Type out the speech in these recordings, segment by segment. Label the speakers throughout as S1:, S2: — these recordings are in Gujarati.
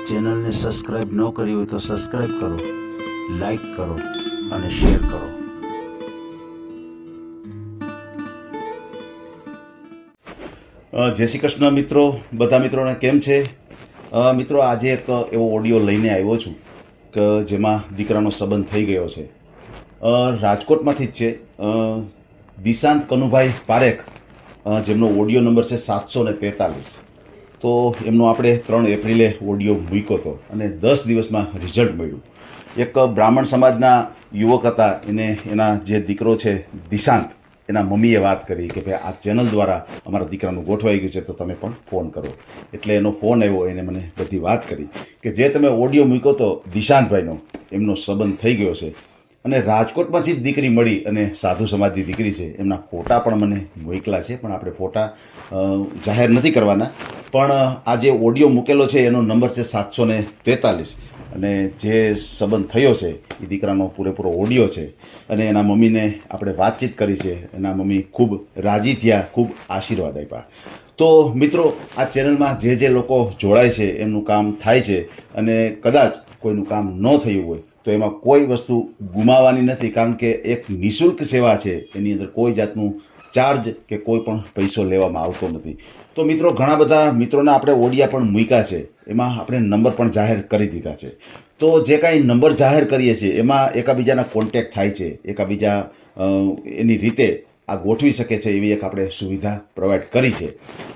S1: ચેનલને સબસ્ક્રાઇબ ન કરી હોય તો સબસ્ક્રાઇબ કરો, લાઈક કરો અને શેર કરો.
S2: જય શ્રી કૃષ્ણ મિત્રો, બધા મિત્રોને કેમ છે? મિત્રો, આજે એક એવો ઓડિયો લઈને આવ્યો છું કે જેમાં દીકરાનો સંબંધ થઈ ગયો છે. રાજકોટમાંથી જ છે. દિશાંત કનુભાઈ પારેખ, જેમનો ઓડિયો નંબર છે 743. તો એમનો આપણે 3 એપ્રિલે ઓડિયો મૂક્યો હતો અને 10 દિવસમાં રિઝલ્ટ મળ્યું. એક બ્રાહ્મણ સમાજના યુવક હતા, એને એના જે દીકરો છે દિશાંત, એના મમ્મીએ વાત કરી કે ભાઈ આ ચેનલ દ્વારા અમારા દીકરાનું ગોઠવાઈ ગયું છે તો તમે પણ ફોન કરો. એટલે એનો ફોન આવ્યો, એને મને બધી વાત કરી કે જે તમે ઓડિયો મૂક્યો તો દિશાંતભાઈનો, એમનો સંબંધ થઈ ગયો છે અને રાજકોટમાંથી જ દીકરી મળી અને સાધુ સમાજની દીકરી છે. એમના ફોટા પણ મને મોકલા છે, પણ આપણે ફોટા જાહેર નથી કરવાના. પણ આ જે ઓડિયો મૂકેલો છે એનો નંબર છે 743 અને જે સંબંધ થયો છે એ દીકરાનો પૂરેપૂરો ઓડિયો છે અને એના મમ્મીને આપણે વાતચીત કરી છે. એના મમ્મી ખૂબ રાજી થયા, ખૂબ આશીર્વાદ આપ્યા. તો મિત્રો, આ ચેનલમાં જે જે લોકો જોડાય છે એમનું કામ થાય છે અને કદાચ કોઈનું કામ ન થયું હોય તો એમાં કોઈ વસ્તુ ગુમાવવાની નથી, કારણ કે એક નિઃશુલ્ક સેવા છે. એની અંદર કોઈ જાતનું ચાર્જ કે કોઈ પણ પૈસો લેવામાં આવતો નથી. તો મિત્રો, ઘણા બધા મિત્રોના આપણે ઓડિયા પણ મૂક્યા છે, એમાં આપણે નંબર પણ જાહેર કરી દીધા છે. તો જે કાંઈ નંબર જાહેર કરીએ છીએ એમાં એકાબીજાના કોન્ટેક્ટ થાય છે, એકાબીજા એની રીતે આ ગોઠવી શકે છે, એવી એક આપણે સુવિધા પ્રોવાઈડ કરી છે.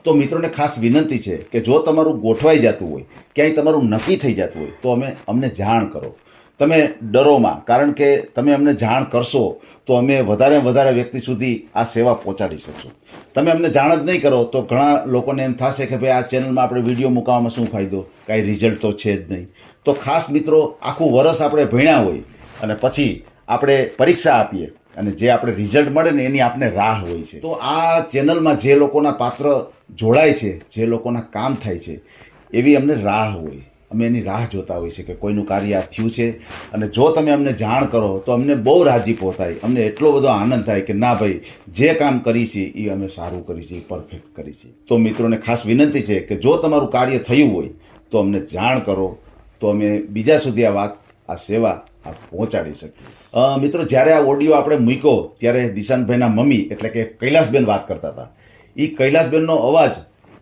S2: તો મિત્રોને ખાસ વિનંતી છે કે જો તમારું ગોઠવાઈ જતું હોય, ક્યાંય તમારું નક્કી થઈ જતું હોય તો અમને જાણ કરો. તમે ડરોમાં, કારણ કે તમે અમને જાણ કરશો તો અમે વધારે વ્યક્તિ સુધી આ સેવા પહોંચાડી શકશું. તમે અમને જાણ જ નહીં કરો તો ઘણા લોકોને એમ થશે કે ભાઈ આ ચેનલમાં આપણે વિડીયો મૂકવામાં શું ફાયદો, કાંઈ રિઝલ્ટ તો છે જ નહીં. તો ખાસ મિત્રો, આખું વરસ આપણે ભણ્યા હોય અને પછી આપણે પરીક્ષા આપીએ અને જે આપણે રિઝલ્ટ મળે ને એની આપણે રાહ હોય છે. તો આ ચેનલમાં જે લોકોના પાત્ર જોડાય છે, જે લોકોના કામ થાય છે, એવી અમને રાહ હોય. અમે એની રાહ જોતા હોઈએ છીએ કે કોઈનું કાર્ય આ થયું છે અને જો તમે અમને જાણ કરો તો અમને બહુ રાજીપો થાય, અમને એટલો બધો આનંદ થાય કે ના ભાઈ, જે કામ કરી છે એ અમે સારું કરી છે, પરફેક્ટ કરી છે. તો મિત્રોને ખાસ વિનંતી છે કે જો તમારું કાર્ય થયું હોય તો અમને જાણ કરો, તો અમે બીજા સુધી આ વાત, આ સેવા પહોંચાડી શકીએ. મિત્રો, જ્યારે આ ઓડિયો આપણે મૂક્યો ત્યારે દિશાંતભાઈના મમ્મી એટલે કે કૈલાસબેન વાત કરતા હતા. એ કૈલાસબેનનો અવાજ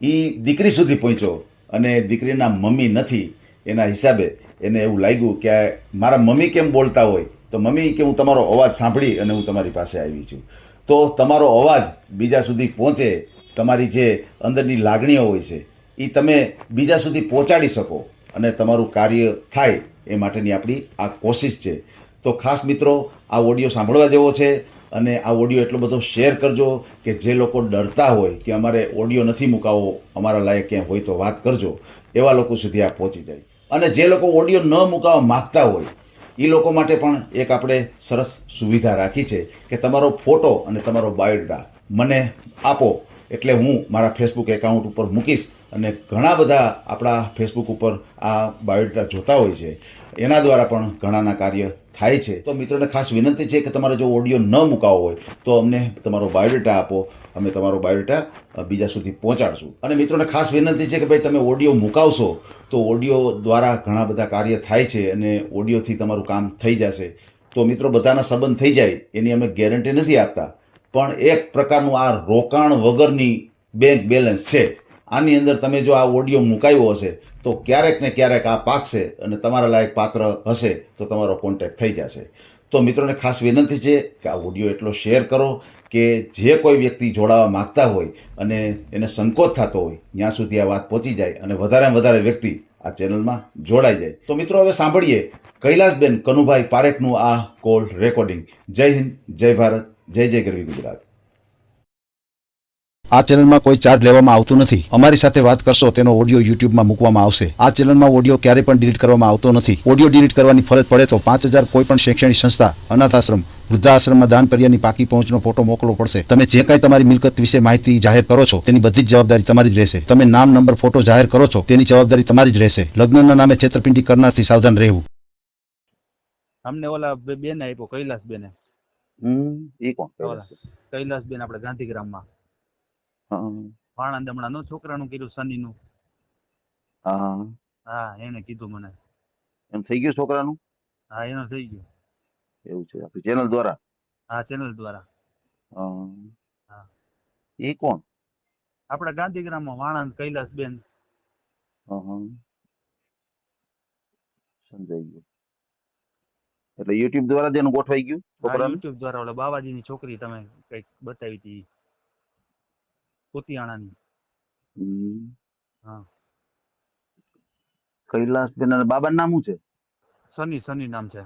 S2: એ દીકરી સુધી પહોંચ્યો અને દીકરીના મમ્મી નથી, એના હિસાબે એને એવું લાગ્યું કે મારા મમ્મી કેમ બોલતા હોય, તો મમ્મી કે હું તમારો અવાજ સાંભળી અને હું તમારી પાસે આવી છું. તો તમારો અવાજ બીજા સુધી પહોંચે, તમારી જે અંદરની લાગણીઓ હોય છે એ તમે બીજા સુધી પહોંચાડી શકો અને તમારું કાર્ય થાય, એ માટેની આપણી આ કોશિશ છે. તો ખાસ મિત્રો, આ ઓડિયો સાંભળવા જેવો છે અને આ ઓડિયો એટલો બધો શેર કરજો કે જે લોકો ડરતા હોય કે અમારે ઓડિયો નથી મુકાવવો, અમારા લાયક ક્યાંય હોય તો વાત કરજો, એવા લોકો સુધી આ પહોંચી જાય. અને જે લોકો ઓડિયો ન મુકાવવા માગતા હોય એ લોકો માટે પણ એક આપણે સરસ સુવિધા રાખી છે કે તમારો ફોટો અને તમારો બાયોડેટા મને આપો, એટલે હું મારા ફેસબુક એકાઉન્ટ ઉપર મૂકીશ અને ઘણા બધા આપણા ફેસબુક ઉપર આ બાયોડેટા જોતા હોય છે, એના દ્વારા પણ ઘણાના કાર્ય થાય છે. તો મિત્રોને ખાસ વિનંતી છે કે તમારે જો ઓડિયો ન મુકાવો હોય તો અમને તમારો બાયોડેટા આપો, અમે તમારો બાયોડેટા બીજા સુધી પહોંચાડશું. અને મિત્રોને ખાસ વિનંતી છે કે ભાઈ તમે ઓડિયો મુકાવશો તો ઓડિયો દ્વારા ઘણા બધા કાર્ય થાય છે અને ઓડિયોથી તમારું કામ થઈ જશે. તો મિત્રો, બધાના સંબંધ થઈ જાય એની અમે ગેરંટી નથી આપતા, પણ એક પ્રકારનું આ રોકાણ વગરની બેંક બેલેન્સ છે. આની અંદર તમે જો આ ઓડિયો મુકાવ્યો હશે તો ક્યારેક ને ક્યારેક આ પાકશે અને તમારા લાયક પાત્ર હશે તો તમારો કોન્ટેક્ટ થઈ જશે. તો મિત્રોને ખાસ વિનંતી છે કે આ ઓડિયો એટલો શેર કરો કે જે કોઈ વ્યક્તિ જોડાવા માગતા હોય અને એને સંકોચ થતો હોય ત્યાં સુધી આ વાત પહોંચી જાય અને વધારે વ્યક્તિ આ ચેનલમાં જોડાઈ જાય. તો મિત્રો, હવે સાંભળીએ કૈલાસબેન કનુભાઈ પારેખનું આ કોલ રેકોર્ડિંગ. જય હિન્દ, જય ભારત, જય ગરવી ગુજરાત.
S3: આ ચેનલમાં કોઈ ચાર્જ લેવામાં આવતું નથી. અમારી સાથે વાત કરશો તેનો ઓડિયો યુટ્યુબમાં મૂકવામાં આવશે. આ ચેનલમાં ઓડિયો ક્યારે પણ ડિલીટ કરવામાં આવતો નથી. ઓડિયો ડિલીટ કરવાની ફરજ પડે તો 5000 કોઈ પણ શૈક્ષણિક સંસ્થા, અનાથ આશ્રમ, વૃદ્ધાશ્રમમાં દાન કર્યાની પાકી પહોંચનો ફોટો મોકલવો પડશે. તમે જે કાંઈ તમારી મિલકત વિશે માહિતી જાહેર કરો છો તેની બધી જ જવાબદારી તમારી જ રહેશે. તમે નામ, નંબર, ફોટો જાહેર કરો છો તેની જવાબદારી તમારી જ રહેશે. લગ્નના નામે છેતરપિંડી કરનારથી સાવધાન રહેવું.
S4: અમને ઓલા બેન આપ્યો, કૈલાસ બેને.
S2: એ કોણ?
S4: કૈલાસ બેન આપણે ગાંધીગ્રામમાં ભાણંદ હમણાં નો છોકરાનું કીધું શનિનું. હા એને કીધું મને.
S3: એમ થઈ ગયું છોકરાનું?
S4: હા એનો થઈ ગયો.
S3: એવું છે, આપણી ચેનલ દ્વારા?
S4: હા ચેનલ દ્વારા.
S3: અમ,
S4: હા
S3: એ કોણ?
S4: આપણા ગાંધીગ્રામમાં વાણંદ કૈલાસબેન.
S3: અહં, સમજાઈ ગયું. એટલે યુટ્યુબ દ્વારા જ એનું ગોઠવાઈ ગયું
S4: હા
S3: છોકરાનું?
S4: યુટ્યુબ દ્વારા ઓલા બાવાજીની છોકરી તમે કઈક બતાવી હતી કુતિયાણાની.
S3: હમ.
S4: હા
S3: કૈલાસબેન અને બાબાનું નામ શું છે?
S4: સની સની નામ છે.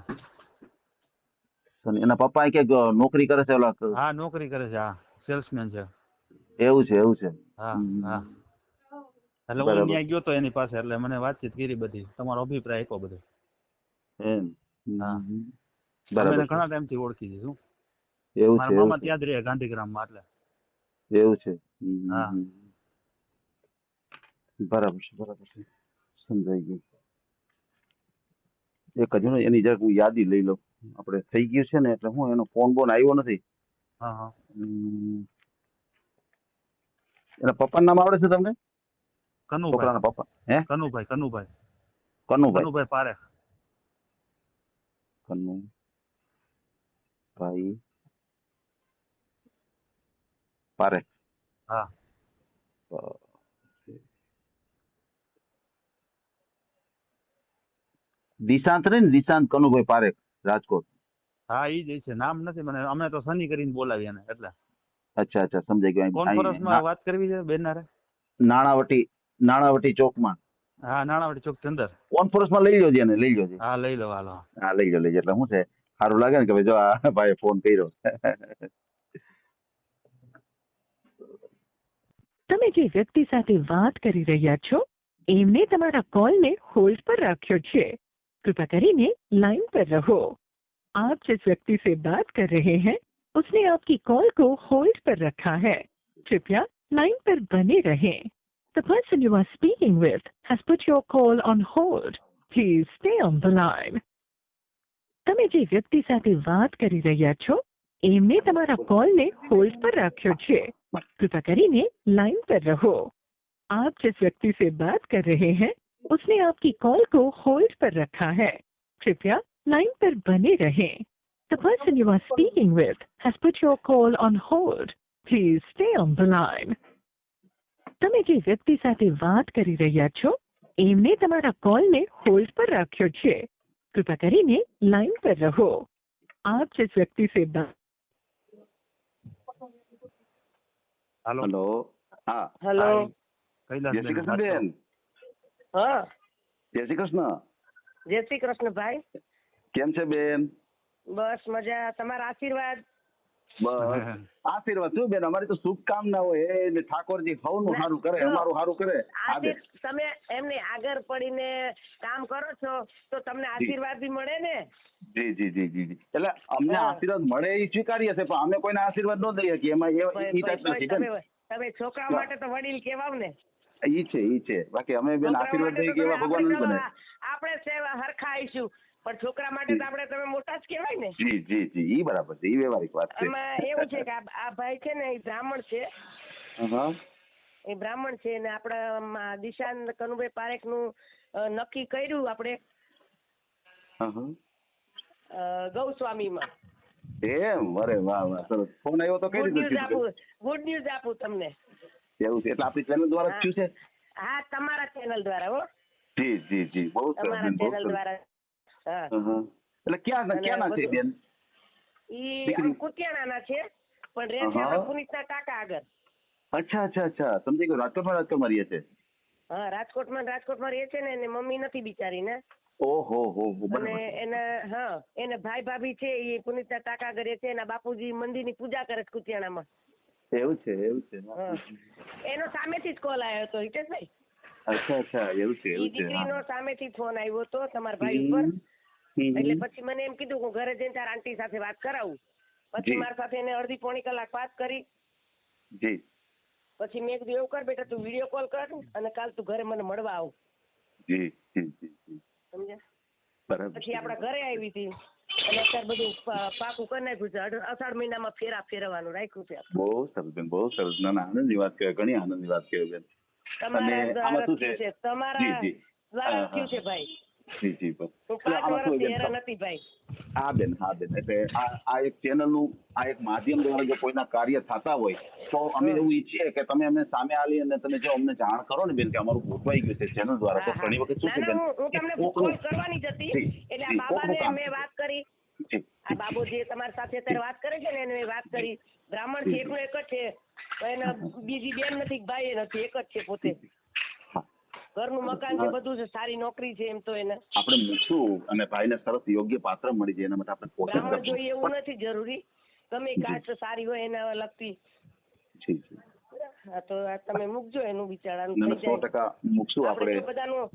S3: અને એના પપ્પા ક્યાંક નોકરી કરે છે ઓલા
S4: હા નોકરી કરે છે. હા સેલ્સમેન છે.
S3: એવું છે, એવું છે.
S4: હા હા
S3: હમ.
S4: એટલે હું
S3: બરાબર.
S4: ન્યાય ગયો તો એની પાસે એટલે મને વાતચીત કરી બધી તમારો અભિપ્રાય આપ્યો બધો.
S3: એમ.
S4: હા અમે
S3: બરાબર
S4: એને
S3: છે.
S4: ઘણા ટાઈમથી ઓળખી છીએ શું.
S3: એવું છે,
S4: મારા
S3: એવું
S4: મામા
S3: છે.
S4: ત્યાં જ રહે ગાંધીગ્રામમાં એટલે.
S3: એવું છે.
S4: હા
S3: બરાબર છે, બરાબર છે. સમજાઈ ગયું. એક હજુ ને એની જરાક હું યાદી લઈ લઉં. આપણે થઈ ગયું છે ને એટલે હું એનો ફોન બોન આવ્યો નથી.
S4: હા હા
S3: હમ. એના પપ્પાનું નામ આવડે છે તમને?
S4: કનુભાઈ.
S3: છોકરાના પપ્પા? હે?
S4: કનુભાઈ કનુભાઈ
S3: કનુભાઈ?
S4: કનુભાઈ પારેખ.
S3: કનુભાઈ પારેખ.
S4: હા
S3: દિશાંત રે ને, દિશાંત કનુભાઈ પારેખ, રાજકોટ.
S4: હા ઈ જ છે. નામ નથી મને, અમે તો સની કરીને બોલાવી એને એટલે.
S3: અચ્છા, અચ્છા, સમજાઈ ગયું.
S4: કોન્ફરન્સમાં વાત કરવી છે બેનારે.
S3: નાણાવટી, નાણાવટી ચોકમાં
S4: હા નાણાવટી ચોક અંદર.
S3: કોન્ફરન્સમાં લઈ જોજે એને, લઈ જોજે.
S4: હા લઈ લો હાલો.
S3: હા, લઈ લેજે. એટલે શું છે, સારું લાગે ને કે ભાઈ જો આ ભાઈ ફોન કર્યો.
S5: તમે જે વ્યક્તિ સાથે વાત કરી રહ્યા છો એમને તમારા કોલને હોલ્ડ પર રાખ્યો છે. कृपया કરીને लाइन पर रहो. आप जिस व्यक्ति से बात कर रहे हैं उसने आपकी कॉल को होल्ड पर रखा है. कृपया लाइन पर बने रहें. The person you are speaking with has put your call on hold. Please stay on the line. તમે જે વ્યક્તિ સાથે વાત કરી રહ્યા છો એમને તમારા કોલને હોલ્ડ પર રાખ્યો છે. कृपया કરીને लाइन पर रहो. आप जिस व्यक्ति से बात कर रहे हैं उसने आपकी कॉल को होल्ड पर रखा है. कृपया लाइन पर बने रहें. The person you are speaking with has put your call on hold. Please stay on the line. તમે જે વ્યક્તિ સાથે વાત કરી રહ્યા છો એમને તમારા કોલને હોલ્ડ પર રાખ્યો છે. कृपया કરીને लाइन पर रहो. आप जिस व्यक्ति से बात
S4: હાલો
S3: હેલો. હા.
S5: हेलो.
S3: જય શ્રી
S4: કૈલાસબેન
S3: કૃષ્ણ બેન.
S5: हाँ.
S3: જય શ્રી કૃષ્ણ.
S5: જય શ્રી કૃષ્ણ ભાઈ.
S3: કેમ છે બેન?
S5: બસ મજા. તમારા આશીર્વાદ.
S3: બસ આશીર્વાદ શું બેન, અમારી તો શુભકામના હોય. એ ઠાકોરજી સૌનું સારું કરે, અમારું સારું કરે.
S5: તમે એમને આગળ પડીને કામ કરો છો તો તમને આશીર્વાદ બી મળે ને.
S3: જી જી જી જી જી. એટલે અમને આશીર્વાદ મળે એ સ્વીકારીએ છીએ, પણ અમે કોઈને આશીર્વાદ ન દઈએ કે એમાં એ ટાઈપ નથી બેન.
S5: તમે છોકરા માટે તો વડીલ કહેવાવ ને.
S3: ઈ છે. બાકી અમે બેન આશીર્વાદ દઈએ કે એવા ભગવાન નથી બને.
S5: આપણે સેવા હરખા આવીશું પણ છોકરા માટે તો આપણે તમે મોટા જ કહેવાય ને.
S3: જી જી જી, ઈ બરાબર છે, ઈ વ્યવહારિક વાત છે.
S5: એમાં એવું છે કે આ ભાઈ છે ને એ બ્રાહ્મણ છે.
S3: હા.
S5: એ બ્રાહ્મણ છે ને આપણા દિશાન કનુભાઈ પારેખ નું નક્કી કર્યું આપણે ગૌસ્વામીમાં.
S3: એમ? અરે વાહ વાહ, સરસ. ફોન આવ્યો તો કઈ રીતે થયું?
S5: ગુડ ન્યૂઝ આપું તમને.
S3: એવું છે? એટલે આપણી ચેનલ દ્વારા જ થયું છે?
S5: હા તમારા ચેનલ દ્વારા. હો
S3: જી જી જી, બહુ સરસ
S5: તમારા
S3: બેન, બહુ
S5: ચેનલ
S3: સરસ.
S5: દ્વારા. હા.
S3: એટલે ક્યાંના છે બેન?
S5: ઈ આમ કુતિયાણાના છે પણ રહે છે આપણા પુનિતના કાકા આગળ.
S3: અચ્છા. સમજી ગયો. રાજકોટમાં રહીએ છે.
S5: હા રાજકોટમાં રહે છે ને એને મમ્મી નથી બિચારી ને.
S3: ઓહો હો.
S5: અને એને ભાઈ ભાભી છે એ પુનિતના કાકા આગળ રહે છે. એના બાપુજી મંદિરની પૂજા કરે છે કુતિયાણામાં.
S3: એવું છે.
S5: એનો સામેથી જ કોલ આવ્યો હતો હિતેશભાઈ.
S3: અચ્છા, એવું છે.
S5: દીકરીનો સામેથી ફોન આવ્યો હતો તમારા ભાઈ ઉપર. એટલે પછી મને એમ કીધું હું ઘરે જઈને તાર આંટી સાથે વાત કરાવું. પછી મારી સાથે એને અડધી પોણી કલાક વાત કરી.
S3: જી.
S5: પછી મેં કીધું એવું કર બેટા તું વિડીયો કોલ કર અને કાલ તું ઘરે મને મળવા આવ.
S3: જી.
S5: સમજ્યા?
S3: બરાબર.
S5: પછી આપણા ઘરે આવી હતી અને અત્યારે બધું પાકું કરી નાખ્યું છે. અષાઢ મહિનામાં ફેરવવાનું રાખ્યું છે.
S3: બહુ સરસ બેન, બહુ સરસ. ના આનંદની વાત કહેવાય, ઘણી આનંદની વાત કહેવાય બેન.
S5: તમારા
S6: દ્વારા થયું છે ભાઈ.
S2: જી જી બસ
S6: હું
S2: એટલે
S6: 5
S2: આમાં શું
S6: વર્ષથી
S2: બેન,
S6: હેરાન હતી ભાઈ.
S2: હા બેન એટલે આ એક ચેનલનું આ એક માધ્યમ દ્વારા જો કોઈના કાર્ય થતા હોય તો અમે એવું ઈચ્છીએ કે તમે અમને સામે આલી અને તમે જો અમને જાણ કરો ને બેન કે અમારું ગોઠવાઈ ગયું છે ચેનલ દ્વારા, તો
S6: હા, હા.
S2: ઘણી વખત શું
S6: ના,
S2: છે બેન,
S6: ના, હું તમને
S2: કે
S6: કોલ કરવાની જ હતી.
S2: જી,
S6: એટલે
S2: જી,
S6: આ બાબાને
S2: કોકનું કામ.
S6: મેં વાત કરી.
S2: જી,
S6: આ બાબુ જે તમારી સાથે અત્યારે વાત કરે છે ને એને મેં વાત કરી. બ્રાહ્મણ છે, એકનો એક જ છે. એને બીજી બેન નથી, ભાઈ નથી, એક જ છે પોતે.
S2: હા.
S6: ઘરનું મકાન છે, બધું છે, સારી નોકરી છે. એમ તો એને
S2: આપણે મૂકશું અને ભાઈને સરસ યોગ્ય પાત્ર મળી જાય એના માટે આપણે કોશિશ
S6: બ્રાહ્મણ જોઈએ એવું
S2: કરશું.
S6: નથી જરૂરી. ગમે કાસ્ટ સારી હોય એના લગતી.
S2: જી જી
S6: હા, તો આ તમે મૂકજો એનું બિચારાનું
S2: ના,
S6: થઈ જાય.
S2: 100% મૂકશું
S6: આપણે
S2: આપણે.
S6: તો બધાનું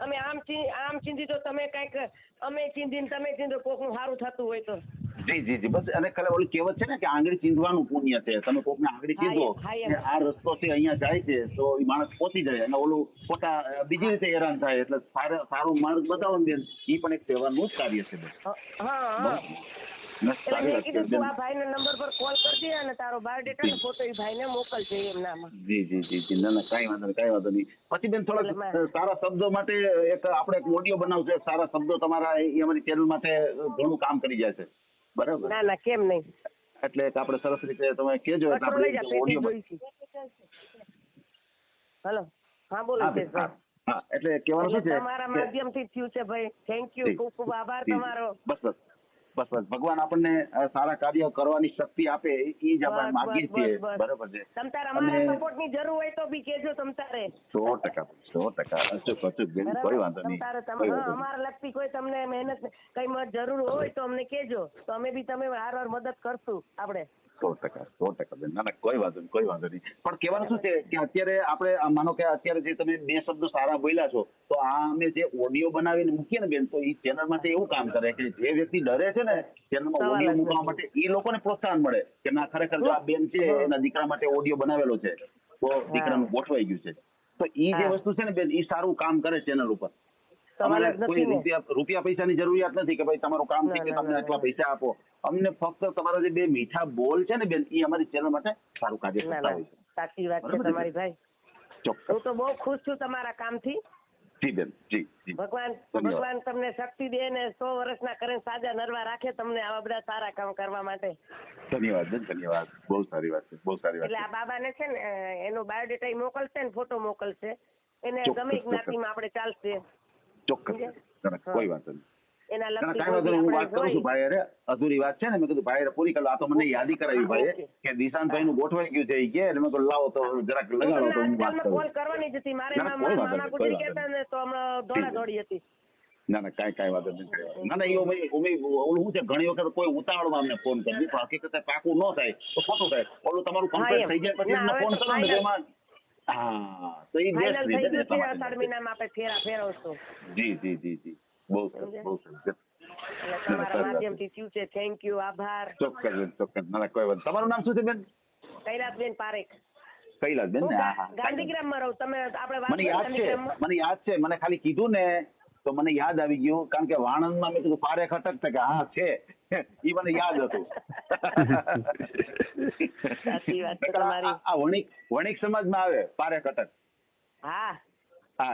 S6: અમે આમ ચીંધી તો તમે કઈક અમે ચીંધીને તમે ચીંધો કોકનું સારું થતું હોય તો.
S2: જી જી જી બસ અને ખાલી ઓલી કહેવત છે ને કે આંગળી ચીંધવાનું પુણ્ય છે. તમે કોકને આંગળી ચીંધો
S6: હા, એમ.
S2: કે આ રસ્તો છે અહીંયા જાય છે તો એ માણસ પહોંચી જાય અને ઓલું ખોટા બીજી રીતે હેરાન થાય. એટલે સારો માર્ગ બતાવો ને બેન, એ પણ એક સેવાનું જ કાર્ય છે બેન.
S6: હા.
S2: બસ,
S6: એટલે
S2: સારી
S6: મેં
S2: વાત છે
S6: કીધું
S2: બેન.
S6: તું આ ભાઈના નંબર પર કોલ કરજે અને તારો બાયોડેટા ને ફોટો એ ભાઈને મોકલજે એમ નામાં.
S2: જી જી જી જી ના ના કાંઈ વાંધો નહીં. પછી બેન
S6: એટલે
S2: થોડાક સારા શબ્દો માટે આપણે એક ઓડિયો બનાવશે. સારા શબ્દો તમારા એ અમારી ચેનલ માટે ઘણું કામ કરી જાય છે. બરાબર.
S6: ના કેમ નહીં.
S2: એટલે એક આપણે સરસ રીતે તમે કહેજો એટલે
S6: કચરો લઈ જા,
S2: આપણે
S6: પેટી
S2: ઓડિયો.
S6: જોઈશી. હલો, હા બોલો
S2: હા બેન,
S6: હિતેશભાઈ.
S2: હા એટલે કહેવાનું શું છે
S6: તમારા
S2: કે-
S6: માધ્યમથી થયું છે ભાઈ. થેન્ક યુ,
S2: જી.
S6: ખૂબ ખૂબ આભાર
S2: જી, જી.
S6: તમારો.
S2: બસ ભગવાન આપણને સારા કાર્ય કરવાની શક્તિ આપે એ જ આપણે માગીએ છીએ. બરાબર છે.
S6: તમ તારે
S2: અને
S6: અમારા સપોર્ટ ની જરૂર હોય તો બી કેજો તમ તારે.
S2: 100% અચૂક બેન, કોઈ વાંધો નહીં. કોઈ વાંધો નહીં.
S6: અમારા લગતી કોઈ તમને મહેનત કઈ જરૂર હોય તો અમને કેજો, તો અમે બી તમે હાર મદદ કરશું આપણે.
S2: 100% બેન. ના કોઈ વાંધો નહીં. પણ કહેવાનું શું છે કે અત્યારે આપણે માનો કે અત્યારે જે તમે 2 શબ્દો સારા બોલ્યા છો તો આ અમે જે ઓડિયો બનાવીને મૂકીએ ને બેન, તો એ ચેનલ માટે એવું કામ કરે કે જે વ્યક્તિ ડરે છે ને ચેનલમાં ઓડિયો મૂકવા માટે, એ લોકોને પ્રોત્સાહન મળે કે ના ખરેખર જો આ બેન છે એના દીકરા માટે ઓડિયો બનાવેલો છે તો દીકરાનું ગોઠવાઈ ગયું છે. તો એ જે વસ્તુ છે ને બેન, એ સારું કામ કરે ચેનલ ઉપર. તમારે કોઈ રૂપિયા પૈસાની જરૂરિયાત નથી કે ભાઈ તમારું કામ છે કે તમને આટલા પૈસા આપો. અમને ફક્ત તમારા જે 2 મીઠા બોલ છે ને બેન, એ અમારી ચેનલ માટે સારું કાર્ય કરતા હોય છે.
S6: સાચી વાત છે તમારી ભાઈ.
S2: ચોક્કસ.
S6: હું તો બહુ ખુશ છું તમારા કામથી.
S2: જી બેન, જી.
S6: ભગવાન તમને શક્તિ દે ને 100 વર્ષના કરે સાજા નરવા રાખે તમને આવા બધા સારા કામ કરવા માટે.
S2: ધન્યવાદ બેન, ધન્યવાદ. બહુ સારી વાત છે, બહુ સારી વાત
S6: એટલે
S2: છે.
S6: આ બાબાને છે ને એનો બાયોડેટા મોકલશે ને ફોટો મોકલશે. એને ગમે જ્ઞાતિમાં આપણે ચાલશે.
S2: ચોક્કસ. કોઈ વાંધો નહીં.
S6: એના
S2: કાંઈ વાંધો નહીં. હું વાત કરું છું ભાઈ અરે અધૂરી વાત છે ને, મેં કીધું ભાઈ પૂરી કરો. આ તો મને યાદી કરાવી ભાઈ કે દિશાંતભાઈ નું ગોઠવાઈ ગયું છે એ કે, એટલે મેં કહ્યું લાવો તો જરાક લગાડો તો હું વાત કરું.
S6: કોલ કરવાની જ હતી મારે.
S2: ના, કોઈ વાંધો
S6: મામા
S2: નહીં,
S6: ગુજરી
S2: કોઈ
S6: ગયા હતા ને તો હમણાં દોડાદોડી હતી.
S2: ના કાંઈ વાંધો નહીં. ના એ ઓલું શું છે, ઘણી વખત કોઈ ઉતાવળમાં અમને ફોન કરી દે, પણ હકીકતે પાકું ન થાય તો ખોટું થાય. ઓલું તમારું કમ્પ્લીટ થઈ જાય પછી અમને ફોન કરો ને એમાં. હા, તો એ બેસ્ટ
S6: ફાઇનલ થઈ
S2: રીતે
S6: ગયું છે. અષાઢ મહિનામાં આપણે ફેરવશું.
S2: જી. બહુ સરસ.
S6: એટલે તમારા માધ્યમથી થયું છે. થેન્ક યુ, આભાર.
S2: ચોક્કસ. ના કોઈ વાત. તમારું નામ શું છે બેન?
S6: કૈલાસબેન પારેખ.
S2: કૈલાસબેન ને? હા.
S6: ગાંધીગ્રામમાં રહું. તમે આપણે વાત
S2: મને યાદ છે. મને ખાલી કીધું ને તો મને યાદ આવી ગયું, કારણ કે વાણંદમાં મેં કીધું પારેખ અટકતા કે હા છે, એ મને યાદ હતું.
S6: સાચી વાત છે તમારી.
S2: આ વણિક સમાજમાં આવે પારેખ અટક.
S6: હા,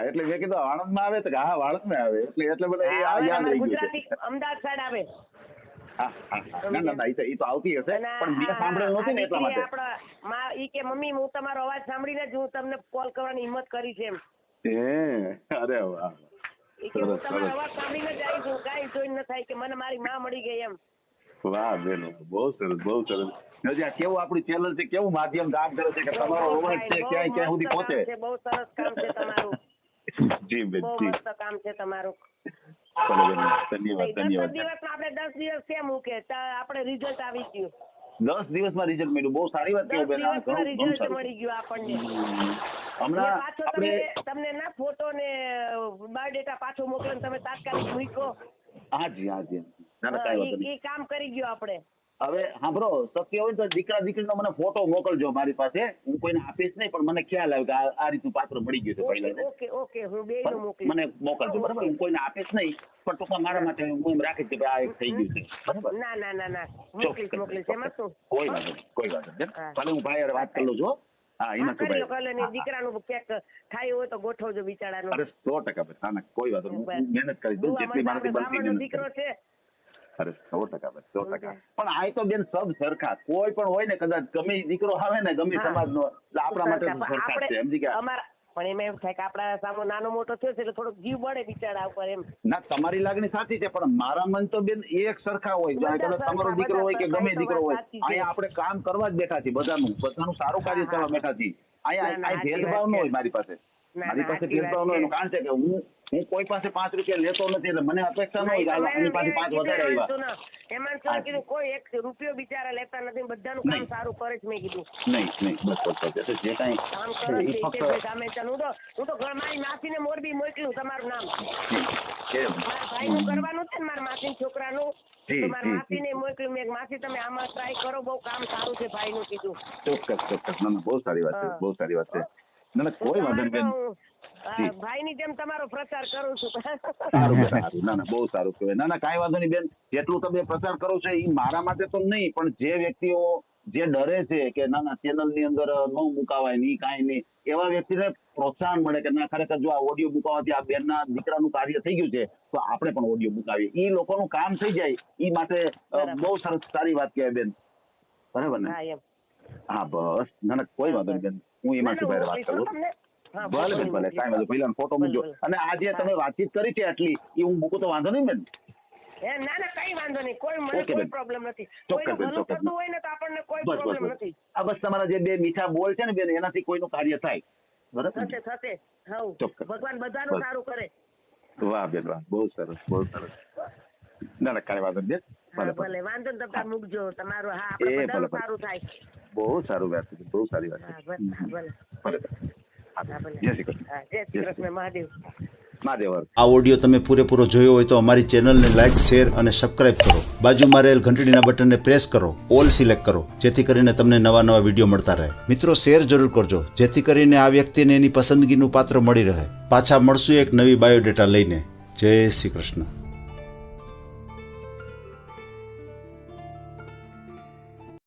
S2: એટલે મેં કીધું આણંદમાં આવે તો કે હા વાણંદમાં આવે, એટલે મને યાદ આવી ગયું
S6: ગુજરાતી અમદાવાદ સાઈડ આવે.
S2: ના એ તો આવતી હશે પણ મેં સાંભળેલ નથી ને એટલા માટે.
S6: આપડા ઈ કે મમ્મી હું તમારો અવાજ સાંભળીને જ હું તમને કોલ કરવાની હિંમત કરી છે એમ.
S2: અરે વાહ.
S6: ઈ કે હું તમારો અવાજ સાંભળીને જ આવી છું, કાંઈ જોઈ ન થાય કે મને મારી માં મળી ગઈ એમ.
S2: વાહ બેન, બહુ સરસ. કેવું આપણું ચેનલ છે, કેવું માધ્યમ કામ કરે છે કે તમારો અવાજ છે ક્યાંય સુધી પહોંચે.
S6: બહુ સરસ કામ છે તમારું.
S2: જી બેન,
S6: બહુ
S2: જી.
S6: મસ્ત કામ છે તમારું.
S2: ચલો બેન, ધન્યવાદ.
S6: 10 દિવસમાં આપણે 10 દિવસ કેમ મૂકે આપણે રિઝલ્ટ આવી ગયું.
S2: 10 દિવસમાં રિઝલ્ટ મળ્યું. બહુ સારી વાત કહ્યું બેન.
S6: 10 દિવસમાં રિઝલ્ટ મળી ગયું આપણને.
S2: હમણાં
S6: પાછો
S2: આપણે
S6: તમને ના ફોટો ને બાયોડેટા પાછો મોકલો તમે તાત્કાલિક મૂકો.
S2: હાજી. ના કાંઈ વાંધો નહીં.
S6: એ કામ કરી ગયો આપણે.
S2: હવે સાંભળો, શક્ય હોય તો દીકરા દીકરીનો મને ફોટો મોકલજો મારી પાસે. હું કોઈને આપીશ નહીં, પણ મને ખ્યાલ આવે કે આ રીતનું પાત્ર મળી ગયું છે પહેલા.
S6: ઓકે હું બેયનું મોકલીશ.
S2: મને મોકલજો બરાબર. હું કોઈને આપીશ નહીં, પણ ટૂંકમાં મારા માટે હું એમ રાખીશ કે ભાઈ આ એક થઈ ગયું છે બરાબર.
S6: ના મોકલીશ એમાં શું.
S2: કોઈ વાંધો નહીં. ભલે હું ભાઈ હારે વાત કરી લઉં છું.
S7: હા એમાં શું
S6: કરી લો
S7: ભાઈ
S6: કાલે ને દીકરાનું ક્યાંક થાય હોય તો ગોઠવજો બિચારાનું.
S7: અરે 100% ભાઈ હા ના કોઈ વાત નહીં હું મહેનત કરી દઉં જેટલી મારાથી બનતી
S6: બ્રાહ્મણનો
S7: મહેનત
S6: દીકરો
S7: કરીશ.
S6: છે.
S7: અરે 100% ભાઈ 100%. પણ આ તો બેન સબ સરખા કોઈ પણ હોય ને કદાચ ગમે ઈ દીકરો આવે ને ગમે
S6: હા.
S7: સમાજનો એટલે આપણા માટે તો
S6: સરખા.
S7: સરખા જ છે
S6: આપણે
S7: સમજી ગયા.
S6: અમારા પણ એમાં એવું થાય કે આપણા સામો નાનો મોટો થયો છે એટલે થોડોક જીવ બળે બિચારા ઉપર એમ.
S7: ના તમારી લાગણી સાચી છે પણ મારા મન તો બેન એક સરખા હોય જો
S6: બધા
S7: કદાચ તમારો
S6: સરખા,
S7: દીકરો હોય કે
S6: બધા
S7: ગમે
S6: સરખા,
S7: દીકરો હોય
S6: સાચી છે.
S7: અહીંયા આપણે કામ કરવા જ બેઠા છીએ બધાનું સારું કાર્ય
S6: હા,
S7: કરવા
S6: હા.
S7: બેઠા છીએ.
S6: ના, ના,
S7: અહીંયા
S6: સાચી
S7: ભેદભાવ
S6: વાત
S7: ન
S6: છે.
S7: હોય મારી પાસે.
S6: ના,
S7: મારી
S6: ના,
S7: પાસે
S6: સાચી
S7: ભેદભાવ ન
S6: વાત
S7: હોય એનું કારણ છે કે હું કોઈ પાસે 5 રૂપિયા લેતો નથી એટલે મને અપેક્ષા ન હોય કે આની પાસે 5 વધારે આવ્યા.
S6: એમાં શું કીધું કોઈ એક રૂપિયો બિચારા લેતા નથી બધાનું કામ
S7: નહીં.
S6: સારું કરે છે મેં કીધું.
S7: નહીં બસ જે કાંઈ
S6: કામ કરે
S7: એ
S6: છે
S7: ફક્ત
S6: ભાઈ સામે ચાલ હું તો મારી માસીને મોરબી મોકલ્યું તમારું નામ. મારા ભાઈનું કરવાનું છે ને મારા માસીના છોકરાનું તો મારા માસીને મોકલ્યું મેં માસી તમે આમાં ટ્રાય કરો બહુ કામ સારું છે ભાઈનું કીધું.
S7: ચોક્કસ ના બહુ સારી વાત છે
S6: હા.
S7: બહુ સારી વાત છે. ના કોઈ વાંધો નહીં બેન. જી.
S6: ભાઈની જેમ તમારો પ્રચાર કરું છું.
S7: સારું ના બહુ સારું કહેવાય. ના કાંઈ વાંધો નહીં બેન જેટલું તમે પ્રચાર કરો છો એ મારા માટે તો નહીં પણ જે વ્યક્તિઓ જે ડરે છે કે ના ચેનલ ની અંદર ન મુકાવાય નહીં કાંઈ નહીં એવા વ્યક્તિને પ્રોત્સાહન મળે કે ના ખરેખર જો આ ઓડિયો મુકાવાથી આ બેનના દીકરાનું કાર્ય થઈ ગયું છે તો આપણે પણ ઓડિયો મુકાવીએ એ લોકોનું કામ થઈ જાય એ માટે બહુ સરસ સારી વાત કહેવાય બેન બરાબર ને.
S6: હા એમ.
S7: હા બસ ના કોઈ વાંધો નહીં બેન હું એમાંથી ભાઈ વાત કરું.
S6: હા,
S7: ભલે બેન ભલે કાંઈ વાંધો પહેલા ફોટો મૂકજો
S6: ભલે.
S7: અને આ જે તમે વાતચીત કરી છે આટલી એ હું મૂકું તો વાંધો નહીં બેન.
S6: ના કઈ વાંધો નહીં કોઈ મને
S7: ઓકે
S6: કોઈ
S7: બેન.
S6: પ્રોબ્લેમ નથી.
S7: ચોક્કસ
S6: કોઈનું
S7: બેન,
S6: ભલું
S7: ચોક્કસ.
S6: થતું હોય ને તો આપણને કોઈ
S7: બસ
S6: પ્રોબ્લેમ
S7: બસ
S6: નથી.
S7: આ બસ તમારા જે બે મીઠા બોલ છે ને બેન એનાથી કોઈનું કાર્ય થાય બરાબર ને?
S6: થશે હવ
S7: ચોક્કસ.
S6: ભગવાન બધાનું
S7: બસ.
S6: સારું કરે.
S7: વાહ બેન વાહ બહુ સરસ બહુ સરસ. ના કાંઈ વાંધો નહીં બેન.
S6: હા,
S7: ભલે
S6: ભલે વાંધો ને તમે મૂકજો તમારું હા
S7: એ
S6: આપણે
S7: ભલે,
S6: બધાનું
S7: ભલે.
S6: સારું થાય.
S7: બહુ સારું વાત છે બહુ સારી વાત
S6: હા
S7: છે.
S6: ભલે હા, ભલે
S7: ભલે
S6: હા, ભલે.
S7: જય શ્રી કૃષ્ણ.
S6: હા, જય શ્રી કૃષ્ણ મહાદેવ.
S7: મહાદેવ.
S3: આ ઓડિયો તમે પૂરેપૂરો જોયો હોય તો અમારી ચેનલને લાઇક શેર અને સબસ્ક્રાઇબ કરો. બાજુમાં રહેલ ઘંટડીના બટનને પ્રેસ કરો, ઓલ સિલેક્ટ કરો, જેથી કરીને તમને નવા વિડીયો મળતા રહે. મિત્રો શેર જરૂર કરજો જેથી કરીને આ વ્યક્તિને એની પસંદગીનું પાત્ર મળી રહે. પાછા મળશું એક નવી બાયોડેટા લઈને. જય શ્રી કૃષ્ણ.